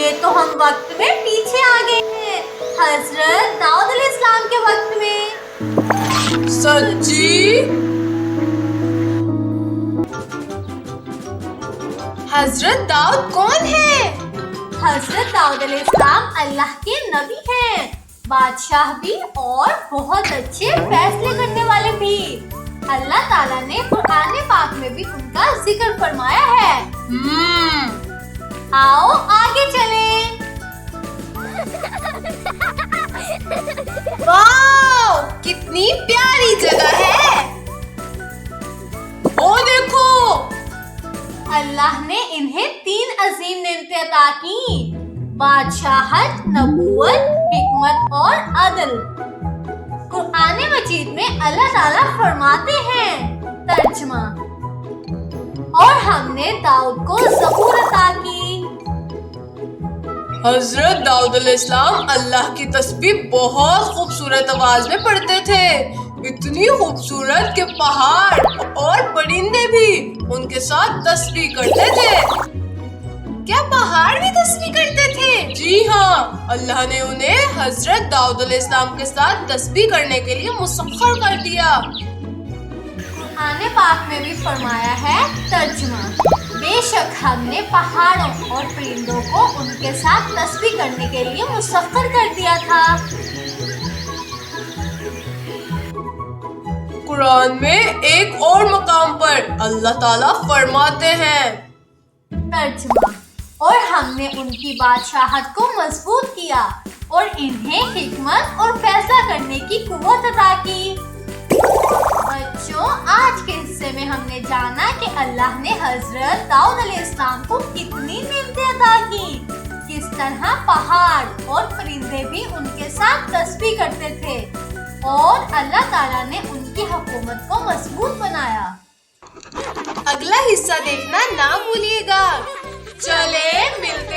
ये तो हम वक्त में पीछे आ गए हैं, हजरत दाऊद अलैहिस्सलाम के वक्त में। सच्ची? हजरत दाऊद कौन है? हजरत दाऊद अलैहिस्सलाम अल्लाह के नबी हैं, बादशाह भी और बहुत अच्छे फैसले करने वाले भी। अल्लाह ताला ने कुरान पाक में भी उनका जिक्र फरमाया है। आओ आगे चलें। वाओ, कितनी प्यारी जगह है। ओ देखो, अल्लाह ने इन्हें 3 अजीम नेमतें अता की, बादशाहत, नबूवत, हिकमत और अदल। कुरान मजीद में अल्लाह ताला फरमाते हैं, तर्जुमा, और हमने दाऊद को ज़बूर अता की। हजरत दाऊद अलैहिस्सलाम अल्लाह की तस्बीह बहुत खूबसूरत आवाज में पढ़ते थे, इतनी खूबसूरत कि पहाड़ और परिंदे भी उनके साथ तस्बीह करते थे। क्या पहाड़ भी तस्बीह करते थे? जी हाँ, अल्लाह ने उन्हें हजरत दाऊद अलैहिस्सलाम के साथ तस्बीह करने के लिए मुसख्खर कर दिया। कुरान पाक में भी फरमाया है, तर्जुमा, बेशक हमने पहाड़ों और परिंदों को उनके साथ तस्बीह करने के लिए मुसख्खर कर दिया था। कुरान में एक और मकाम पर अल्लाह ताला फरमाते हैं, तर्जुमा, और हमने उनकी बादशाहत को मजबूत किया और इन्हें हिकमत और फैसला करने की कुव्वत अता की। बच्चों, आज के हिस्से में हमने जाना कि अल्लाह ने हजरत दाऊद अलैहिस्सलाम को कितनी नेमतें अता की, किस तरह पहाड़ और परिंदे भी उनके साथ तस्बीह करते थे और अल्लाह ताला ने उनकी हुकूमत को मजबूत बनाया। अगला हिस्सा देखना ना भूलिएगा। चले मिलते